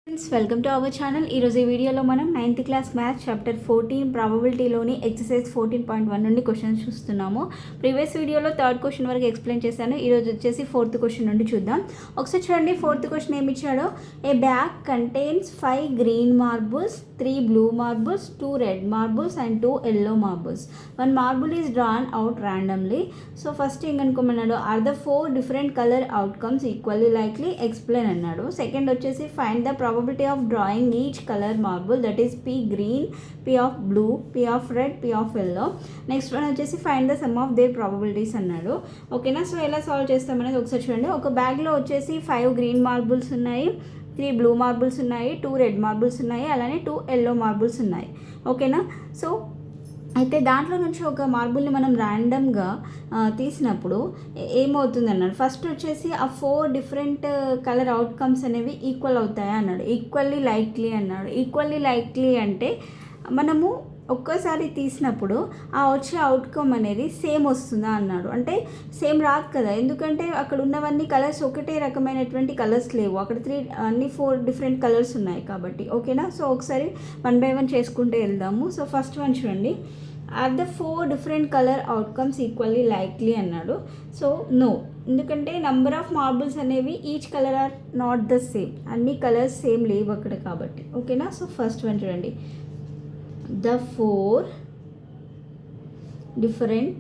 Friends, welcome to our channel. ఈరోజు ఈ వీడియోలో మనం 9th క్లాస్ మ్యాథ్స్ చాప్టర్ 14 ప్రాబబిలిటీలోని ఎక్సర్సైజ్ 14.1 నుండి క్వశ్చన్స్ చూస్తున్నాము. ప్రీవియస్ వీడియోలో 3rd క్వశ్చన్ వరకు ఎక్స్ప్లెయిన్ చేశాను. ఈరోజు వచ్చేసి 4th క్వశ్చన్ నుండి చూద్దాం. ఒకసారి చూడండి, 4th క్వశ్చన్ ఏమి ఇచ్చాడో. A bag contains 5 green marbles, 3 blue marbles, 2 red marbles and 2 yellow marbles. One marble is drawn out randomly. So first ఏమనుకోమన్నాడు, are the 4 different color outcomes equally likely? Explain అన్నాడు. Second వచ్చేసి find the probability of drawing each color marble, that is P green, P of blue, P of red, P of yellow. Next one వచ్చేసి find the sum of their probabilities అన్నాడు. ఓకేనా? So ఎలా solve చేస్తామనేది ఒకసారి చూడండి. ఒక బ్యాగ్లో వచ్చేసి 5 green marbles ఉన్నాయి, 3 బ్లూ మార్బుల్స్ ఉన్నాయి, 2 రెడ్ మార్బుల్స్ ఉన్నాయి, అలానే 2 ఎల్లో మార్బుల్స్ ఉన్నాయి. ఓకేనా? సో అయితే దాంట్లో నుంచి ఒక మార్బుల్ని మనం ర్యాండమ్గా తీసినప్పుడు ఏమవుతుంది అన్నాడు. ఫస్ట్ వచ్చేసి ఆ 4 డిఫరెంట్ కలర్ అవుట్కమ్స్ అనేవి ఈక్వల్ అవుతాయా అన్నాడు. ఈక్వల్లీ లైక్లీ అన్నాడు. ఈక్వల్లీ లైక్లీ అంటే మనము ఒక్కసారి తీసినప్పుడు ఆ వచ్చే అవుట్కమ్ అనేది సేమ్ వస్తుందా అన్నాడు. అంటే సేమ్ రాదు కదా, ఎందుకంటే అక్కడ ఉన్నవన్నీ కలర్స్ ఒకటే రకమైనటువంటి కలర్స్ లేవు, అక్కడ అన్ని 4 డిఫరెంట్ కలర్స్ ఉన్నాయి కాబట్టి. ఓకేనా? సో ఒకసారి 1 by 1 చేసుకుంటూ వెళ్దాము. సో ఫస్ట్ వన్ చూడండి, are the 4 different colour outcomes equally likely అన్నాడు. సో నో, ఎందుకంటే నంబర్ ఆఫ్ మార్బుల్స్ అనేవి each colour are not the same, అన్ని కలర్స్ సేమ్ లేవు అక్కడ కాబట్టి. ఓకేనా? సో ఫస్ట్ వన్ చూడండి, the 4 different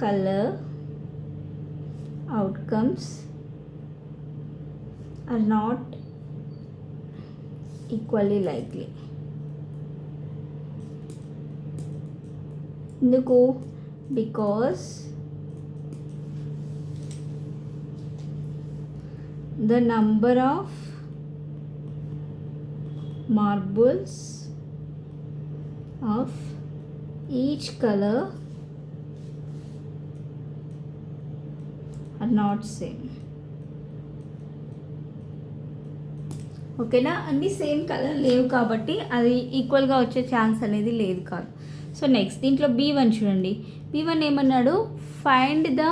color outcomes are not equally likely. ఎందుకు? because the number of marbles of each color are not same. ఓకేనా? అన్ని సేమ్ కలర్ లేవు కాబట్టి అది ఈక్వల్గా వచ్చే ఛాన్స్ అనేది లేదు కాదు. సో నెక్స్ట్ దీంట్లో B1 చూడండి. B1 ఏమన్నాడు, find the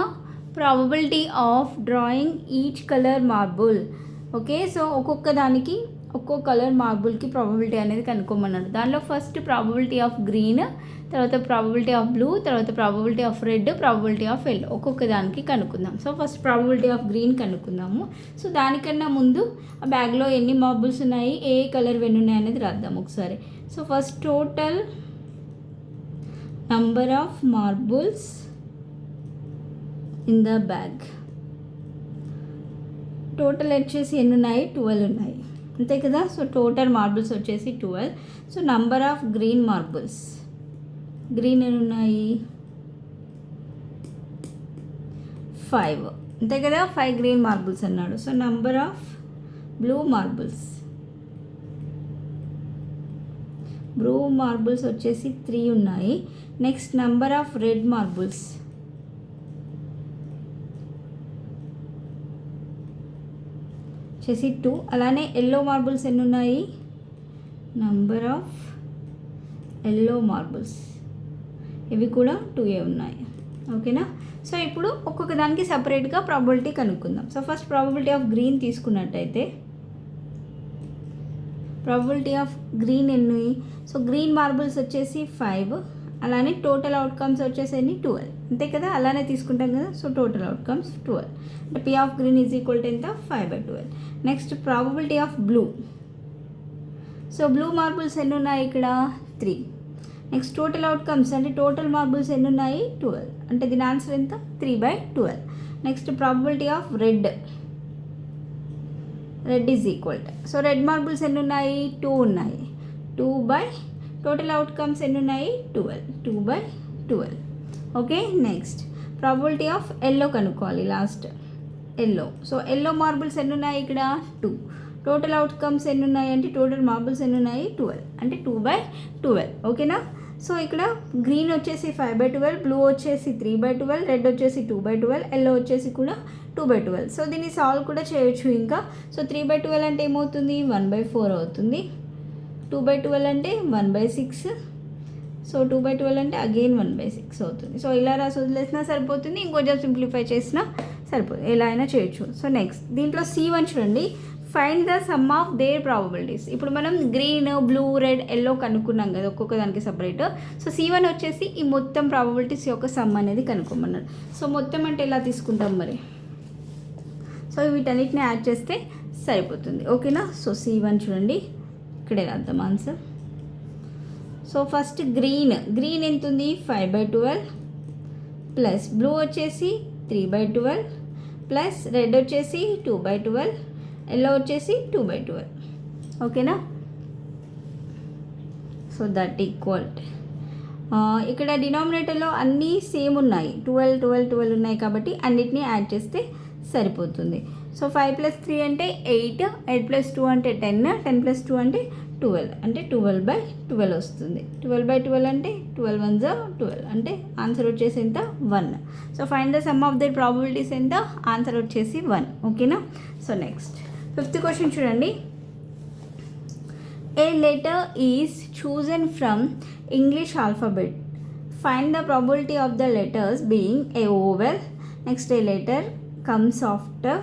probability of drawing each colour marble. Okay, so ఒక్కో కలర్ మార్బుల్కి ప్రాబబిలిటీ అనేది కనుక్కోమన్నాడు. దానిలో ఫస్ట్ ప్రాబబిలిటీ ఆఫ్ గ్రీన్, తర్వాత ప్రాబబిలిటీ ఆఫ్ బ్లూ, తర్వాత probability of red, probability of yellow, ఒక్కొక్క దానికి కనుక్కుందాం. So first probability of green కనుక్కుందాము. సో దానికన్నా ముందు ఆ బ్యాగ్లో ఎన్ని మార్బుల్స్ ఉన్నాయి, ఏ కలర్ ఎన్ని ఉన్నాయి అనేది రాద్దాం ఒకసారి. So first total number of marbles in the bag. Total వచ్చేసి ఎన్ని ఉన్నాయి, 12 ఉన్నాయి, అంతే కదా. సో టోటల్ మార్బుల్స్ వచ్చేసి 12. So number of green marbles, green ఎన్ని ఉన్నాయి, 5, అంతే కదా. 5 గ్రీన్ మార్బుల్స్ అన్నాడు. So number of blue marbles వచ్చేసి 3 ఉన్నాయి. Next number of red marbles వచ్చేసి 2. అలానే ఎల్లో మార్బుల్స్ ఎన్ని ఉన్నాయి, నంబర్ ఆఫ్ ఎల్లో మార్బుల్స్ ఇవి కూడా 2 ఉన్నాయి. ఓకేనా? సో ఇప్పుడు ఒక్కొక్క దానికి సపరేట్గా ప్రాబబిలిటీ కనుక్కుందాం. So first probability of green తీసుకున్నట్టయితే ప్రాబబిలిటీ ఆఫ్ గ్రీన్ ఎన్ని, సో గ్రీన్ మార్బుల్స్ వచ్చేసి 5, అలానే టోటల్ అవుట్కమ్స్ వచ్చేసి 12, అంతే కదా. అలానే తీసుకుంటాం కదా. సో టోటల్ అవుట్కమ్స్ 12 అంటే P of green is equal to ఎంత, 5/12. Next probability of blue. So blue marbles ఎన్ని ఉన్నాయి ఇక్కడ, 3. నెక్స్ట్ టోటల్ అవుట్కమ్స్ అంటే టోటల్ మార్బుల్స్ ఎన్ని ఉన్నాయి, 12, అంటే దీని ఆన్సర్ ఎంత, 3/12. Next probability of red is equal to, so red marbles ఎన్ని ఉన్నాయి, 2 ఉన్నాయి, 2 టోటల్ అవుట్కమ్స్ ఎన్ని ఉన్నాయి, 2/12. Okay, next probability of yellow కనుక్కోవాలి last, yellow. So yellow marbles ఎన్ని ఉన్నాయి ఇక్కడ, 2. టోటల్ అవుట్కమ్స్ ఎన్ని ఉన్నాయి అంటే టోటల్ మార్బుల్స్ ఎన్ని ఉన్నాయి, 12, అంటే 2/12. ఓకేనా? సో ఇక్కడ గ్రీన్ వచ్చేసి 5/12, బ్లూ వచ్చేసి 3/12, రెడ్ వచ్చేసి 2/12, ఎల్లో వచ్చేసి కూడా 2/12. సో దీన్ని సాల్వ్ కూడా చేయొచ్చు ఇంకా. సో 3/12 అంటే ఏమవుతుంది, 1/4 అవుతుంది. 2/12 అంటే 1/6. సో 2/12 అంటే అగైన్ 1/6 అవుతుంది. సో ఇలా రాసి వదిలేసినా సరిపోతుంది, ఇంకొంచెం సింప్లిఫై చేసినా సరిపోతుంది, ఎలా అయినా చేయొచ్చు. సో నెక్స్ట్ దీంట్లో C1 చూడండి, find the sum of their probabilities. ఇప్పుడు మనం గ్రీన్, బ్లూ, రెడ్, ఎల్లో కనుక్కున్నాం కదా ఒక్కొక్క దానికి సపరేట్. సో C1 వచ్చేసి ఈ మొత్తం ప్రాబబిలిటీస్ యొక్క సమ్ అనేది కనుక్కోమన్నాడు. సో మొత్తం అంటే ఎలా తీసుకుంటాం మరి, సో వీటన్నిటిని యాడ్ చేస్తే సరిపోతుంది. ఓకేనా. సో C1 చూడండి, ఇక్కడే రాద్దాం ఆన్సర్. సో ఫస్ట్ గ్రీన్ ఎంత ఉంది 5/12 ప్లస్ బ్లూ వచ్చేసి 3/12 ప్లస్ రెడ్ వచ్చేసి 2/12, ఎల్లో వచ్చేసి 2/12. ఓకేనా. సో దట్ ఈక్వల్ ఇక్కడ డినామినేటర్లో అన్నీ సేమ్ ఉన్నాయి, 12 ఉన్నాయి కాబట్టి అన్నిటినీ యాడ్ చేస్తే సరిపోతుంది. సో 5 + 3 అంటే 8, 8 + 2 అంటే 10, 10 + 2 అంటే 12, అంటే 12/12 వస్తుంది. 12/12 అంటే 12 1s 12, అంటే ఆన్సర్ వచ్చేసి ఎంత 1. So find the sum of their probabilities ఎంత, ఆన్సర్ వచ్చేసి 1. ఓకేనా. సో నెక్స్ట్ 5th క్వశ్చన్ చూడండి. A letter is chosen from English alphabet. Find the probability of the letters being a vowel. Next a letter comes after.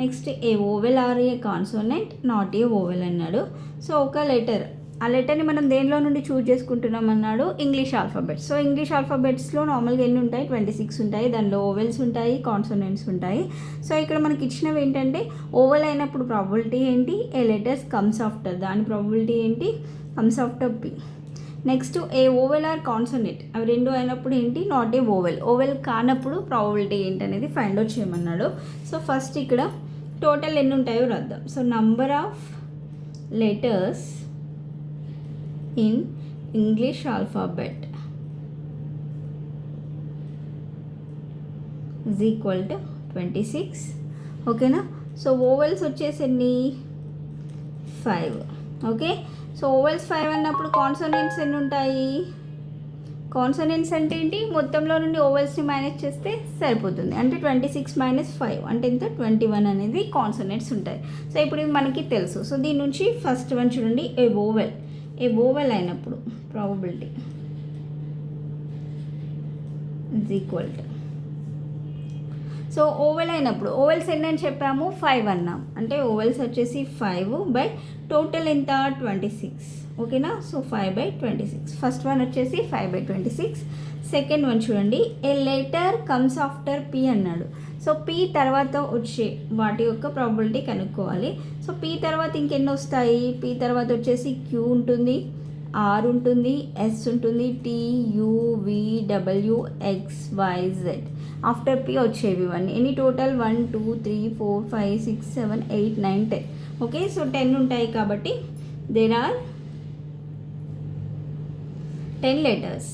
Next a vowel or a consonant, not a vowel అన్నాడు. So ఒక letter, ఆ లెటర్ని మనం దేనిలో నుండి choose చేసుకుంటున్నాం అన్నాడు, English alphabets. So English ఆల్ఫాబెట్స్లో నార్మల్గా ఎన్ని ఉంటాయి, 26 ఉంటాయి. దానిలో ఓవెల్స్ ఉంటాయి, కాన్సోనెంట్స్ ఉంటాయి. సో ఇక్కడ మనకి ఇచ్చినవి ఏంటంటే ఓవెల్ అయినప్పుడు ప్రాబబిలిటీ ఏంటి, ఏ లెటర్స్ కమ్స్ ఆఫ్టర్, దాని ప్రాబబిలిటీ ఏంటి, comes after P. Next a vowel or consonant, అవి రెండు అయినప్పుడు ఏంటి, నాట్ ఏ ఓవెల్. ఓవెల్ కానప్పుడు ప్రాబబిలిటీ ఏంటి అనేది ఫైండ్ అవుట్ చేయమన్నాడు. సో ఫస్ట్ ఇక్కడ టోటల్ ఎన్ని ఉంటాయో రాద్దాం. So number of letters in English alphabet is equal to 26. ఓకేనా. సో ఓవెల్స్ వచ్చేసి ఎన్ని 5. ఓకే. సో ఓవెల్స్ 5 అన్నప్పుడు కాన్సోనెంట్స్ ఎన్ని ఉంటాయి, కాన్సోనెంట్స్ అంటే ఏంటి, మొత్తంలో నుండి ఓవెల్స్ని మేనేజ్ చేస్తే సరిపోతుంది. అంటే 26 - 5 అంటే ఎంత 21 అనేది కాన్సోనెంట్స్ ఉంటాయి. సో ఇప్పుడు ఇది మనకి తెలుసు. సో దీని నుంచి ఫస్ట్ వన్ చూడండి, ఏ ఓవెల్ అయినప్పుడు probability is equal to. So vowel అయినప్పుడు ఓవెల్స్ ఎన్ని అని చెప్పాము, 5 అన్నాం. అంటే ఓవెల్స్ వచ్చేసి 5 బై టోటల్ ఎంత 26. ఓకేనా. సో 5/26. ఫస్ట్ వన్ వచ్చేసి 5/26. సెకండ్ వన్ చూడండి, a letter comes after P అన్నాడు. సో పి తర్వాత వచ్చే వాటి యొక్క ప్రాబబిలిటీ కనుక్కోవాలి. సో పి తర్వాత ఇంకెన్ని వస్తాయి, పి తర్వాత వచ్చేసి క్యూ ఉంటుంది, ఆర్ ఉంటుంది, ఎస్ ఉంటుంది, T, U, V, W, X, Y, Z. After P వచ్చేవి ఇవన్నీ. ఎన్ని టోటల్ 1 2 3 4 5 6 7 8 9 10. ఓకే. సో 10 ఉంటాయి కాబట్టి there are 10 letters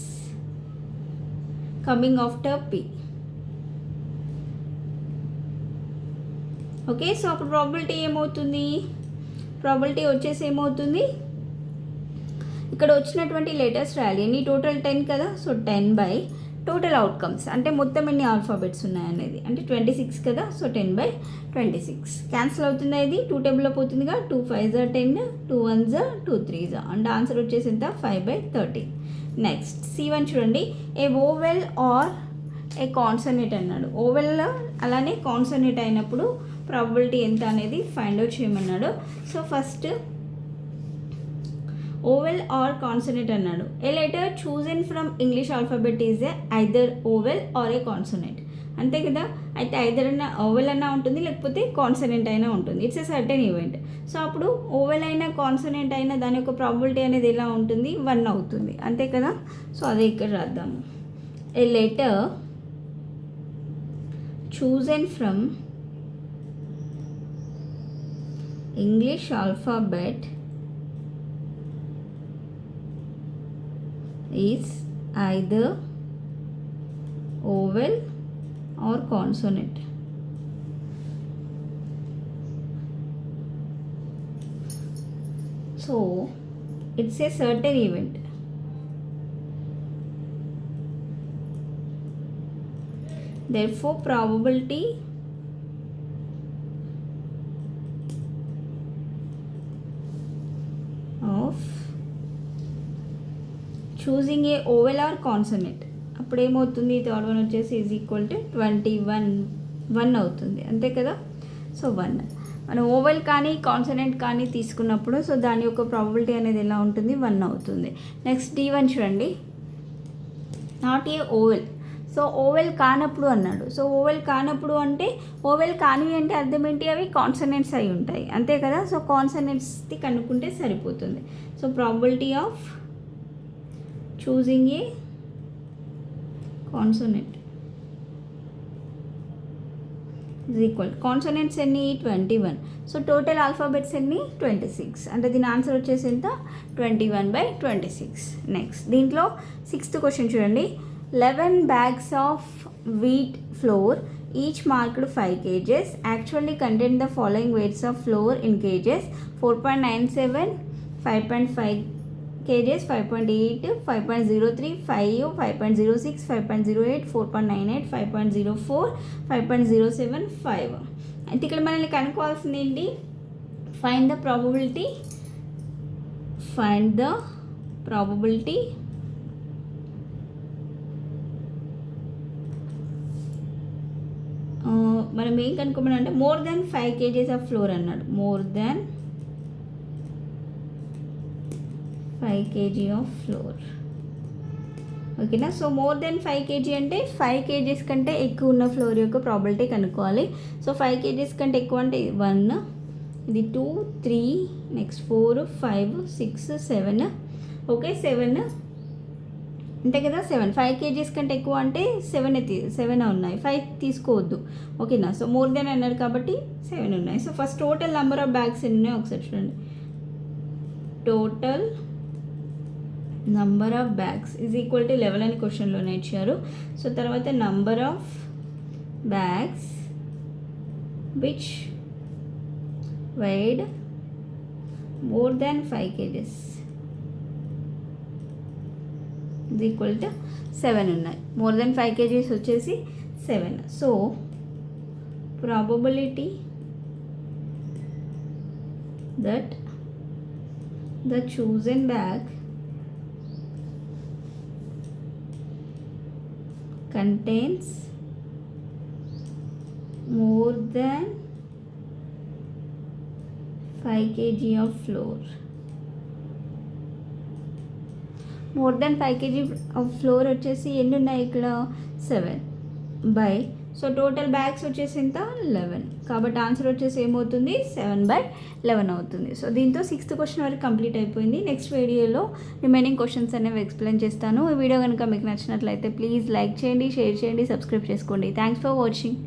coming after P. Okay. So అప్పుడు ప్రాబబిలిటీ ఏమవుతుంది, ప్రాబబిలిటీ వచ్చేసి ఏమవుతుంది, ఇక్కడ వచ్చినటువంటి లెటర్స్ రాయాలి. ఎన్ని టోటల్ 10 కదా. సో 10 బై టోటల్ అవుట్కమ్స్ అంటే మొత్తం ఎన్ని ఆల్ఫాబెట్స్ ఉన్నాయనేది, అంటే 26 కదా. సో 10/26 క్యాన్సిల్ అవుతుంది, ఇది 2 టేబుల్లో పోతుందిగా. 2 5s 10, 2 1s 2 3s, అంటే ఆన్సర్ వచ్చేసి ఎంత 5/13. నెక్స్ట్ C1 చూడండి, a vowel or a consonant అన్నాడు. ఓవెల్ అలానే కాన్సోనెంట్ అయినప్పుడు ప్రాబబిలిటీ ఎంత అనేది ఫైండ్ అవుట్ చేయమన్నాడు. So first vowel or consonant అన్నాడు. A letter chosen from English alphabet is either vowel or a consonant. అంతే కదా. అయితే ఐదర్ అన్న ఓవెల్ అన్నా ఉంటుంది, లేకపోతే కాన్సోనెంట్ అయినా ఉంటుంది. It's a certain event. So అప్పుడు ఓవెల్ అయినా కాన్సోనెంట్ అయినా దాని యొక్క ప్రాబబిలిటీ అనేది ఎలా ఉంటుంది, 1 అవుతుంది. అంతే కదా. సో అదే ఇక్కడ రాద్దాము. A letter chosen from English alphabet is either vowel or consonant. So it's a certain event. Therefore probability of choosing a vowel or consonant అప్పుడు ఏమవుతుంది, థర్డ్ వన్ వచ్చేసి ఈజ్ ఈక్వల్ టు 21 1 అవుతుంది, అంతే కదా. సో 1 మనం ఓవెల్ కానీ consonant కానీ తీసుకున్నప్పుడు సో దాని యొక్క ప్రాబబిలిటీ అనేది ఎలా ఉంటుంది, 1 అవుతుంది. నెక్స్ట్ D1 చూడండి, not a vowel. So vowel కానప్పుడు అన్నాడు. సో ఓవెల్ కానప్పుడు అంటే ఓవెల్ కానివి అంటే అర్థం ఏంటి, అవి కాన్సనెంట్స్ అయి ఉంటాయి, అంతే కదా. సో కాన్సనెంట్స్ది కనుక్కుంటే సరిపోతుంది. So probability of choosing A consonant is equal, consonants ఎన్ని 21. సో టోటల్ ఆల్ఫాబెట్స్ ఎన్ని 26, అంటే దీని ఆన్సర్ వచ్చేసి ఎంత 21/26. నెక్స్ట్ దీంట్లో 6th క్వశ్చన్ చూడండి, 11 bags of wheat flour each marked 5 kgs actually contain the following weights of floor in kgs 4.97, 5.5 kgs, 5.8, 5.03, 5, 5.06, 5.08, 4.98, 5.04, 5.07, 5. అయితే ఇక్కడ మనల్ని కనుక్కోవాల్సింది ఏంటి, ఫైండ్ ద ప్రాబబిలిటీ మనం ఏం కనుక్కోమని అంటే more than 5 kgs of flour అన్నాడు, more than 5 kg of flour, ఓకేనా. సో మోర్ దెన్ 5 kg అంటే 5 kgs కంటే ఎక్కువ ఉన్న ఫ్లోర్ యొక్క ప్రాబిలిటీ కనుక్కోవాలి. సో 5 kgs కంటే ఎక్కువ అంటే 1, ఇది 2, 3, నెక్స్ట్ 4, 5, 6, 7, ఓకే 7 అంతే కదా. 5 kgs కంటే ఎక్కువ అంటే 7 ఉన్నాయి, 5 తీసుకోవద్దు, ఓకేనా. సో మోర్ దెన్ అన్నారు కాబట్టి 7 ఉన్నాయి. So first total number of bags ఎన్ని ఉన్నాయి ఒకసారి చూడండి, total number of bags is equal to 11 అని క్వశ్చన్లోనే ఇచ్చారు. సో తర్వాత number of bags which waived more than 5 kgs is equal to 7 ఉన్నాయి, మోర్ దాన్ 5 kgs వచ్చేసి 7. So probability that the chosen bag contains more than 5 kg of flour. More than 5 kg of floor వచ్చేసి ఎన్ని ఉన్నాయి ఇక్కడ 7 by, so total bags వచ్చేసి ఎంత 11, కాబట్టి answer వచ్చేసి ఏమవుతుంది 7/11 అవుతుంది. సో దీంతో 6th క్వశ్చన్ వరకు కంప్లీట్ అయిపోయింది. నెక్స్ట్ వీడియోలో రిమైనింగ్ క్వశ్చన్స్ అనేవి ఎక్స్ప్లెయిన్ చేస్తాను. ఈ వీడియో కనుక మీకు నచ్చినట్లయితే ప్లీజ్ లైక్ చేయండి, షేర్ చేయండి, సబ్స్క్రైబ్ చేసుకోండి. Thanks for watching.